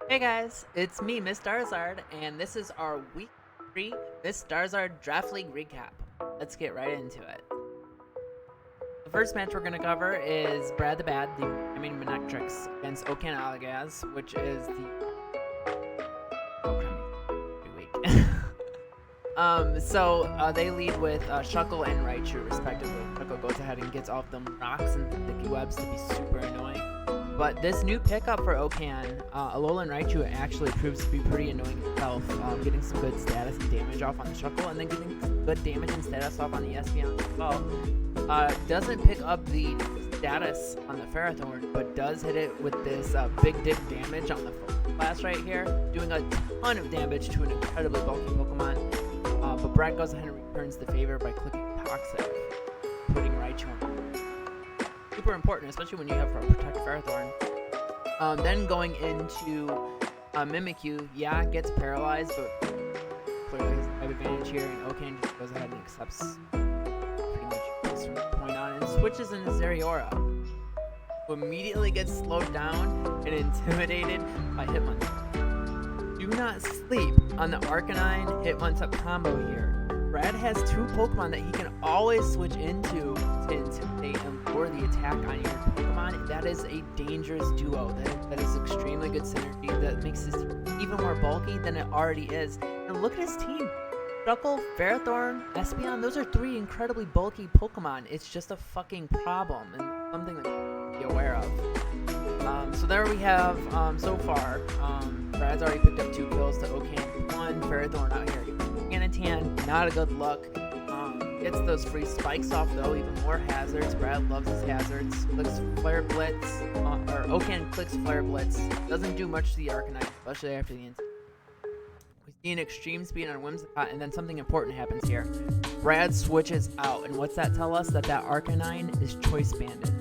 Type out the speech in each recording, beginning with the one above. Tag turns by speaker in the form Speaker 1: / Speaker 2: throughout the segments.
Speaker 1: Hey guys, it's me, MissDarizard, and this is our week 3 MissDarizard Draft League recap. Let's get right into it. The first match we're going to cover is Brad the Bad, the Manectrics, against Okan Alagaz, which is the... they lead with Shuckle and Raichu, respectively. Shuckle goes ahead and gets off them rocks and sticky webs to be super annoying. But this new pickup for Okan, Alolan Raichu, actually proves to be pretty annoying itself, getting some good status and damage off on the Shuckle, and then getting some good damage and status off on the Espeon as well. Doesn't pick up the status on the Ferrothorn, but does hit it with this big dig damage on the Blast right here, doing a ton of damage to an incredibly bulky Pokemon. But Brad goes ahead and returns the favor by clicking Toxic, putting Raichu on. Super important, especially when you have Protect Ferrothorn. Then going into Mimikyu, yeah, gets paralyzed, but clearly has type advantage here, and Okan just goes ahead and accepts pretty much this from this point on, and switches into Zeriora, who immediately gets slowed down and intimidated by Hitmontop. Do not sleep on the Arcanine Hitmontop combo here. Brad has two Pokemon that he can always switch into to intimidate and lure the attack on your Pokemon. That is a dangerous duo. That is extremely good synergy. That makes this even more bulky than it already is. And look at his team. Shuckle, Ferrothorn, Espeon, those are three incredibly bulky Pokemon. It's just a fucking problem and something that you should be aware of. So there we have, so far, Brad's already picked up 2 kills to Okan 1, Ferrothorn out here. Anitan, not a good look. Gets those free spikes off though, even more hazards. Brad loves his hazards. Clicks Flare Blitz, or Okan clicks Flare Blitz. Doesn't do much to the Arcanine, especially after the instant. We see an extreme speed on Whimsicott, and then something important happens here. Brad switches out, and what's that tell us? That Arcanine is Choice Banded.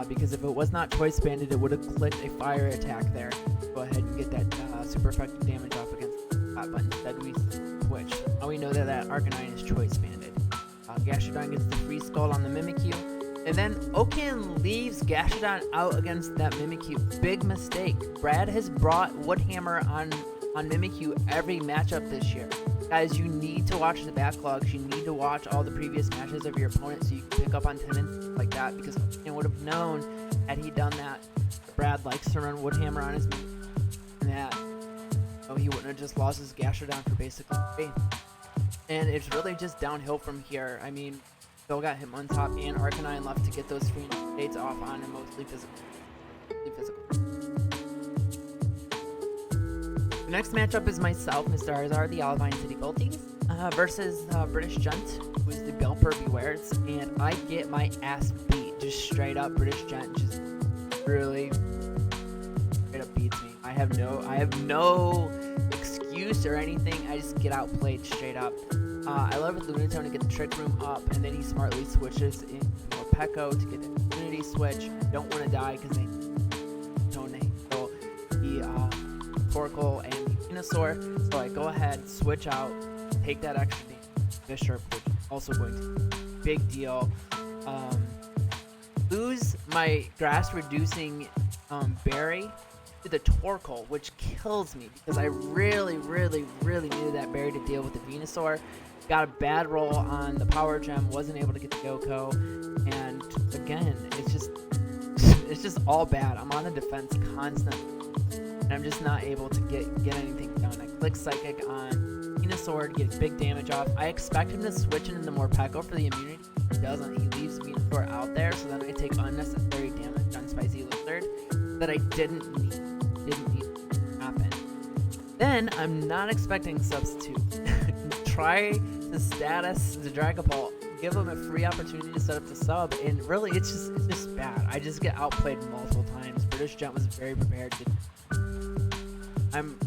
Speaker 1: Because if it was not Choice Banded, it would have clicked a fire attack there. Go ahead and get that super effective damage off against that, but instead we switch. So now we know that Arcanine is Choice Banded. Gastrodon gets the free skull on the Mimikyu, and then Okan leaves Gastrodon out against that Mimikyu. Big mistake. Brad has brought Woodhammer on Mimikyu every matchup this year. Guys, you need to watch the backlogs. You need to watch all the previous matches of your opponent so you can pick up on tendencies like that, because Okan would have known had he done that. Brad likes to run Woodhammer on his Mimikyu, and that he wouldn't have just lost his Gastrodon for basically free. And it's really just downhill from here. I mean, still got Hitmontop and Arcanine left to get those free states off on, and mostly physical. The next matchup is myself, MissDarizard, the Olivine City Bolties, versus British Gent, who is the Belper Bewares, and I get my ass beat. Just straight up, British Gent just really straight up beats me. I have no excuse or anything. I just get outplayed straight up. I love with Lunatone to get the Trick Room up, and then he smartly switches into Morpeko to get an Infinity Switch. I don't want to die because they donate. So the Torkoal and the Venusaur. So I go ahead, switch out, take that extra damage. Bishop, which is also going to be a big deal. Lose my grass reducing berry to the Torkoal, which kills me because I really needed that berry to deal with the Venusaur. Got a bad roll on the Power Gem, wasn't able to get the Yoko, and again, it's just all bad. I'm on the defense constantly, and I'm just not able to get anything done. I click Psychic on Venusaur to get big damage off. I expect him to switch into Morpeko for the immunity. He doesn't. He leaves Venusaur out there, so then I take unnecessary damage on Spicy Lizard that I didn't need to happen. Then I'm not expecting Substitute. Try to status the Dragapult, give him a free opportunity to set up the sub, and really it's just bad. I just get outplayed multiple times. British Gent was very prepared to.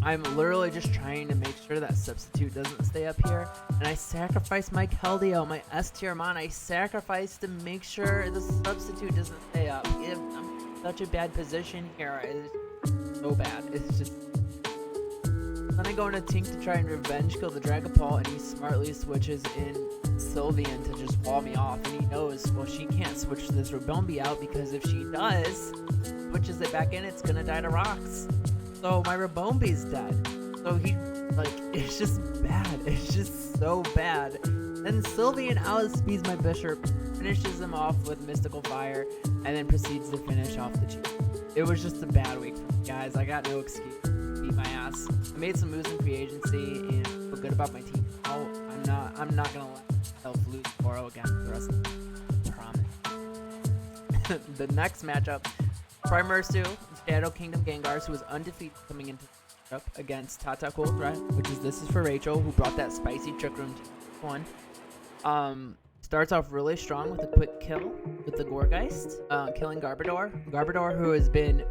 Speaker 1: I'm literally just trying to make sure that Substitute doesn't stay up here, and I sacrifice my Keldeo, my S tier mon. I sacrifice to make sure the Substitute doesn't stay up. I'm in such a bad position here. It's so bad. It's just. Then I go into Tink to try and revenge kill the Dragapult, and he smartly switches in Sylveon to just wall me off, and he knows, well, she can't switch this Rabombi out, because if she does, switches it back in, it's gonna die to rocks. So my Rabombi's dead. So he, like, it's just bad. It's just so bad. Then Sylveon outspeeds my Bishop, finishes him off with Mystical Fire, and then proceeds to finish off the cheat. It was just a bad week for me, guys. I got no excuse. Beat my ass. I made some moves in free agency and feel good about my team. Oh, I'm not gonna let myself lose 4-0 again for the rest of the game. Promise. The next matchup, Primarsu, Shadow Kingdom Gengars, who was undefeated coming into the matchup against Tata Cool Threat, which is This Is for Rachel, who brought that spicy Trick Room to one. Starts off really strong with a quick kill with the Gourgeist, killing Garbodor. Garbodor, who has been,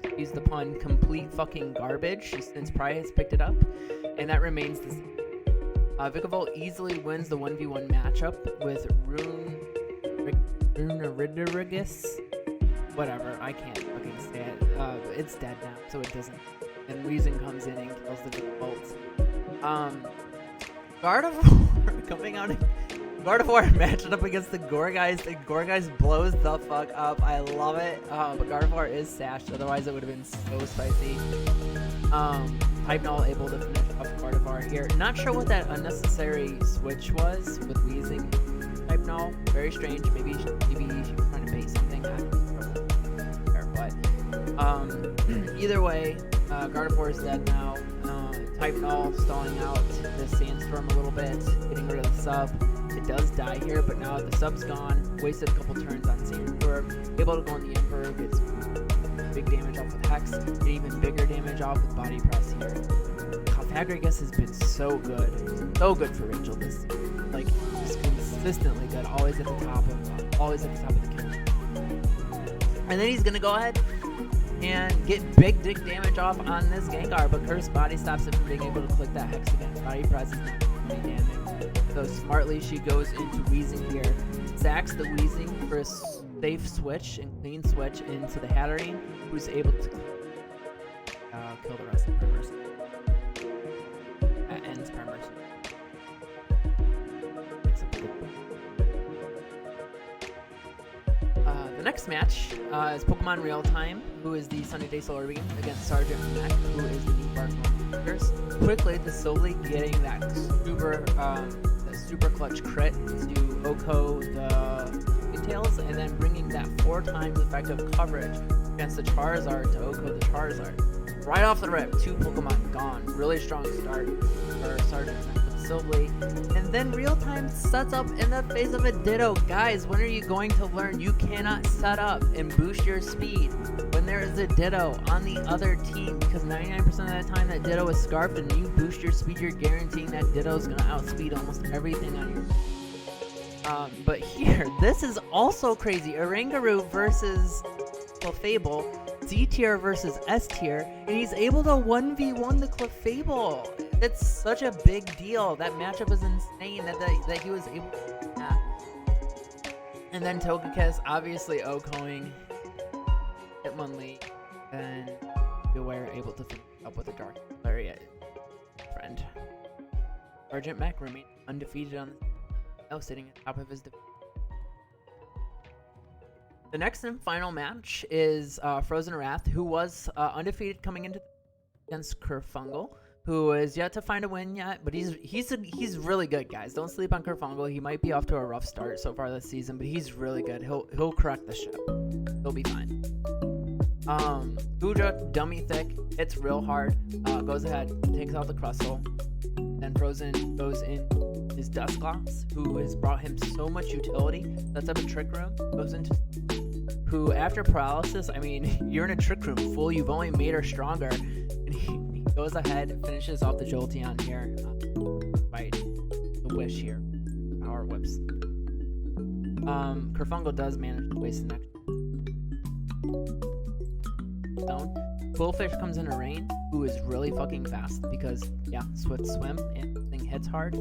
Speaker 1: excuse the pun, complete fucking garbage since Pry has picked it up, and that remains the same. Vikavolt easily wins the 1v1 matchup with Runerigus. Whatever, I can't fucking say it. It's dead now, so it doesn't. And Weezing comes in and kills the Vikavolt. Gardevoir coming out. Gardevoir matching up against the Gourgeist, and Gourgeist blows the fuck up. I love it. But Gardevoir is sashed, otherwise it would have been so spicy. Type Null able to finish off Gardevoir here. Not sure what that unnecessary switch was with Weezing Type Null. Very strange. Maybe she's trying to bait something. But either way, Gardevoir is dead now. Type Null stalling out the Sandstorm a little bit, getting rid of the sub. It does die here, but now the sub's gone. Wasted a couple turns on Sandstorm. Able to go on the Emperor, gets big damage off with Hex, and even bigger damage off with Body Press here. Calfagrigus has been so good for Rachel this season. Like, just consistently good, always at the top of the kill. And then he's gonna go ahead and get big dick damage off on this Gengar, but Curse Body stops him from being able to click that Hex again. Body Press is not doing any damage. So smartly she goes into Weezing here, sacks the Weezing for a safe switch and clean switch into the Hatterene, who's able to kill the rest of Primarsu. That ends Primarsu. The next match is Pokemon Real Time, who is the Sunny Day Solar Beam, against Sergeant Mac, who is the new Bark. Quickly to slowly getting that super clutch crit to Oko the Tails, and then bringing that 4 times effective coverage against the Charizard to Oko the Charizard. Right off the rip, 2 Pokemon gone. Really strong start for Sergeant Mac with Silvally. And then Real Time sets up in the face of a Ditto. Guys, when are you going to learn? You cannot set up and boost your speed when there is a Ditto on the other team, because 99% of the time that Ditto is scarfed and you boost your speed, you're guaranteeing that Ditto is going to outspeed almost everything on your but here, this is also crazy. Oranguru versus Clefable, D tier versus S tier, and he's able to 1v1 the Clefable. It's such a big deal. That matchup is insane that he was able to do that. And then Togekiss obviously Okoing Hitmonlee, and we're able to finish up with a Dark Lariat friend. Sergeant Mac remains undefeated on the sitting at the top of his division. The next and final match is Frozen Wrath, who was undefeated coming into against Kerfungal, who is yet to find a win yet, but he's really good, guys. Don't sleep on Kerfungal. He might be off to a rough start so far this season, but he's really good. He'll correct the ship. He'll be fine. Gudra, dummy thick, hits real hard, goes ahead, takes out the Crustle. Then Frozen goes in his Dusclops, who has brought him so much utility. Sets up a Trick Room, goes into who after paralysis, I mean, you're in a Trick Room, fool. You've only made her stronger. And he goes ahead, finishes off the Jolteon here. Right, the Wish here, Power Whips. Kerfungal does manage to waste the next stone. Quillfish comes in a Rain, who is really fucking fast because, yeah, Swift Swim and thing hits hard.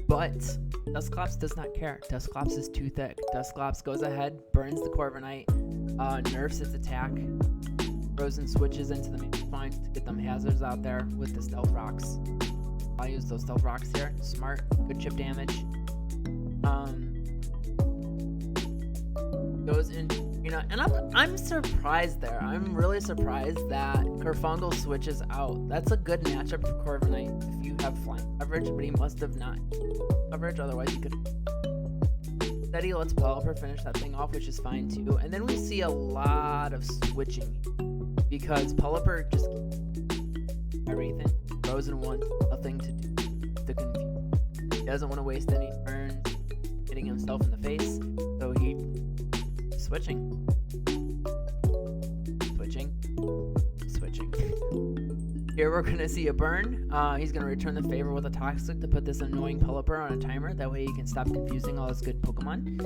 Speaker 1: But Dusclops does not care. Dusclops is too thick. Dusclops goes ahead, burns the Corviknight, nerfs its attack. Frozen switches into the main line to get them hazards out there with the Stealth Rocks. I'll use those Stealth Rocks here. Smart, good chip damage. Goes in 3-0, and I'm surprised there. I'm really surprised that Kerfungal switches out. That's a good matchup for Corviknight if you have flying coverage, but he must have not coverage, otherwise he could. Instead, he lets Pelipper finish that thing off, which is fine too. And then we see a lot of switching because Pelipper just everything. Frozen wants nothing to do to confuse. He doesn't want to waste any turns hitting himself in the face, so he switching. Here we're gonna see a burn. He's gonna return the favor with a toxic to put this annoying Pelipper on a timer. That way he can stop confusing all his good Pokemon.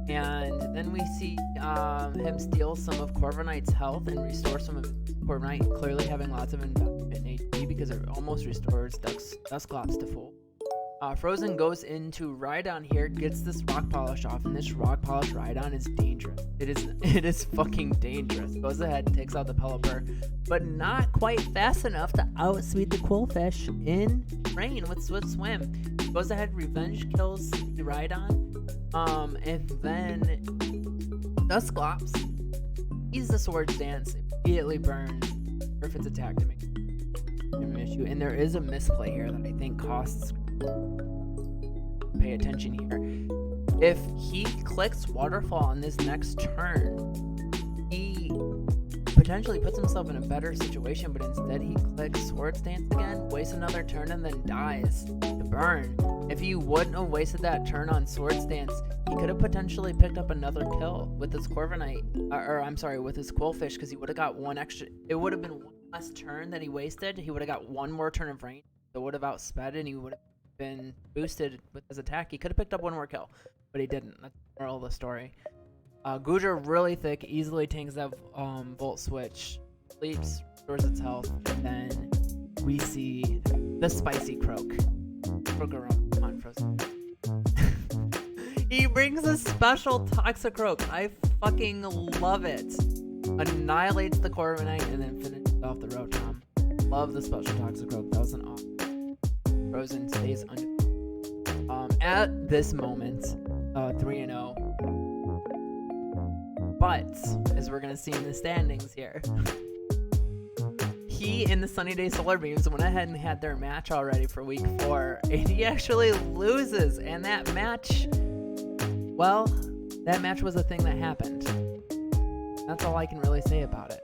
Speaker 1: And then we see him steal some of Corviknight's health and restore some of Corviknight, clearly having lots of investment in HP because it almost restores Dusclops to full. Frozen goes into Rhydon here, gets this Rock Polish off, and this Rock Polish Rhydon is dangerous. It is fucking dangerous. Goes ahead, takes out the Pelipper, but not quite fast enough to outspeed the Quillfish in Rain with Swift Swim. Goes ahead, revenge kills the Rhydon, and then Dusclops sees the Swords Dance, immediately burns Griffin's attack to make an issue, and there is a misplay here that I think costs. Pay attention here. If he clicks Waterfall on this next turn, he potentially puts himself in a better situation, but instead he clicks Swords Dance again, wastes another turn, and then dies to burn. If he wouldn't have wasted that turn on Swords Dance, he could have potentially picked up another kill with his Corviknight, with his Quillfish, because he would have got one extra. It would have been one less turn that he wasted. He would have got one more turn of range. It would have outsped, and he would have been boosted with his attack. He could have picked up one more kill, but he didn't. That's the moral of the story. Gujar really thick, easily tanks that Volt Switch, sleeps, restores its health, and then we see the Spicy Croak. Come on, Frozen. He brings a special Toxicroak. I fucking love it. Annihilates the Corviknight and then finishes off the Rotom. Love the special Toxicroak. That was an awesome. Frozen stays under. At this moment, 3-0. But as we're gonna see in the standings here, he and the Sunny Day Solar Beams went ahead and had their match already for week 4, and he actually loses. And that match, well, that match was a thing that happened. That's all I can really say about it.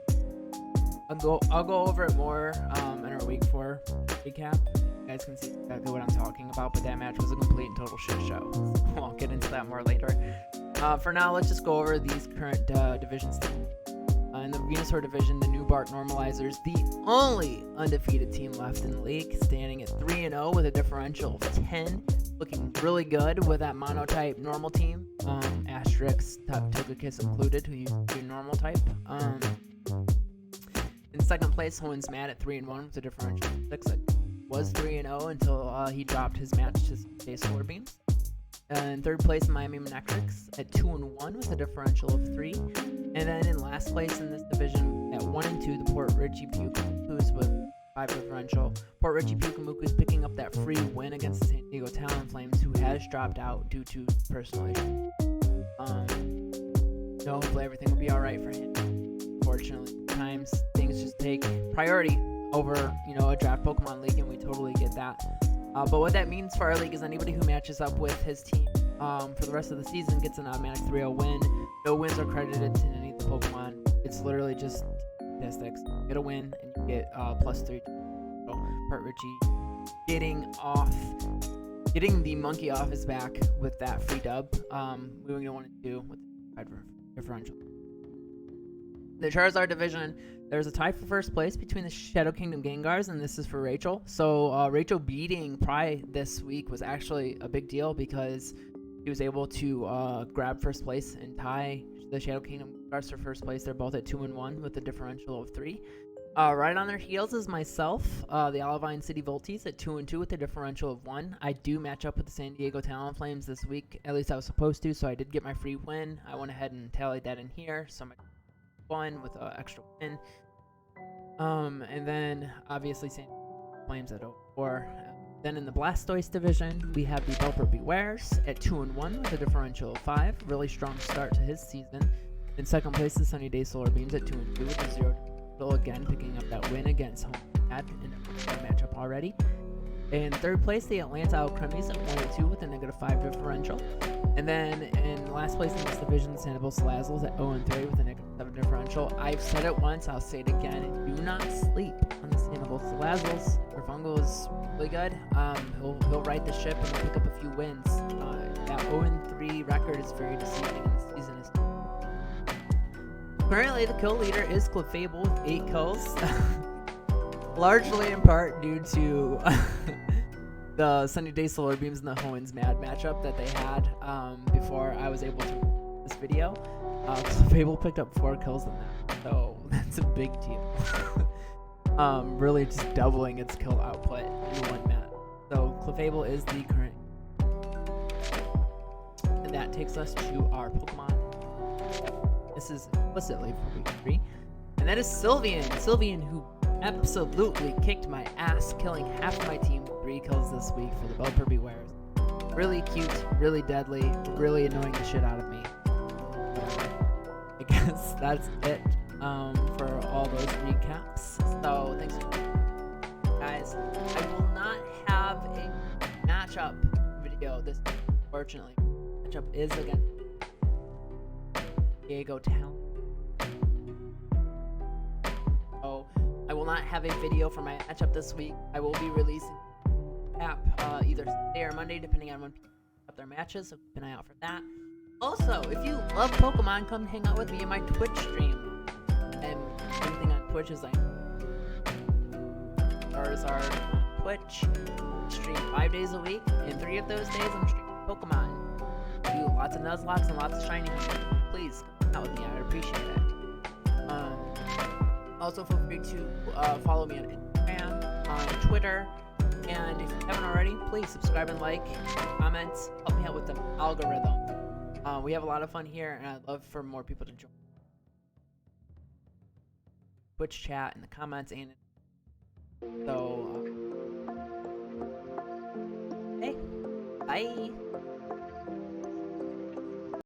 Speaker 1: I'll go over it more in our week 4 recap. You guys can see exactly what I'm talking about, but that match was a complete and total shit show. So I'll get into that more later. For now, let's just go over these current divisions. In the Venusaur division, the New Bark Normalizers, the only undefeated team left in the league, standing at 3-0 with a differential of 10. Looking really good with that monotype normal team. Asterix, Togekiss included, who used to be normal type. In second place, Hoen's Mad at 3-1 with a differential of 6. It was 3-0 until he dropped his match to Day Solar Beams. In third place, Miami Manectrics at 2-1 with a differential of 3. And then in last place in this division at 1-2, the Port Richie Pukamukus with 5 differential. Port Richie Pukamukus picking up that free win against the San Diego Talonflames, who has dropped out due to personal issues. So hopefully everything will be alright for him. Unfortunately, sometimes things just take priority over, a draft Pokemon league, and we totally get that. But what that means for our league is anybody who matches up with his team for the rest of the season gets an automatic 3-0 win. No wins are credited to any of the Pokemon. It's literally just statistics. You get a win and you get +3. So Part Richie getting the monkey off his back with that free dub. We don't want to do with the differential. The Charizard division, there's a tie for first place between the Shadow Kingdom Gengars, and this is for Rachel. So Rachel beating Pry this week was actually a big deal because he was able to grab first place and tie the Shadow Kingdom Gengars for first place. They're both at 2-1 with a differential of 3. Right on their heels is myself, the Olivine City Volties at 2-2 with a differential of 1. I do match up with the San Diego Talonflames this week. At least I was supposed to, so I did get my free win. I went ahead and tallied that in here, so my 1 with an extra win. And then obviously San Flames at 0-4. Then in the Blastoise division, we have the Belper Bewares at 2-1 with a differential of 5. Really strong start to his season. In second place is Sunny Day Solar Beams at 2-2 with a 0. Still again picking up that win against home in a matchup already. In third place, the Atlanta Alchemist at 1-2 with a -5 differential. And then in last place in this division, Sanibel Salazzles at 0-3 with a -7 differential. I've said it once, I'll say it again. Do not sleep on the Sanibel Salazzles. Rafungo is really good. He'll right the ship and he'll pick up a few wins. That 0-3 record is very deceiving in the season. Currently, the kill leader is Clefable with 8 kills. Largely in part due to the Sunny Day Solar Beams and the Hoenns Mad matchup that they had before I was able to make this video. Clefable picked up 4 kills in that, so that's a big deal. Really just doubling its kill output in one match. So Clefable is the current. And that takes us to our Pokemon. This is implicitly for week 3. And that is Sylveon. Sylveon, who absolutely kicked my ass, killing half of my team with 3 kills this week for the Belper Bewares. Really cute, really deadly, really annoying the shit out of me. I guess that's it for all those recaps. So thanks guys. I will not have a matchup video this week, unfortunately. Matchup is against Diego Talent. So I will not have a video for my matchup this week. I will be releasing app either Sunday or Monday, depending on when people up their matches. So keep an eye out for that. Also, if you love Pokemon, come hang out with me in my Twitch stream. And everything on Twitch is like MissDarizard on Twitch. Stream 5 days a week, and 3 of those days I'm streaming Pokemon. Do lots of Nuzlockes and lots of shiny hunting. Please come out with me, I would appreciate it. Also, feel free to follow me on Instagram, on Twitter, and if you haven't already, please subscribe and like, comment, help me out with the algorithm. We have a lot of fun here, and I'd love for more people to join Twitch chat in the comments. And so, hey, bye.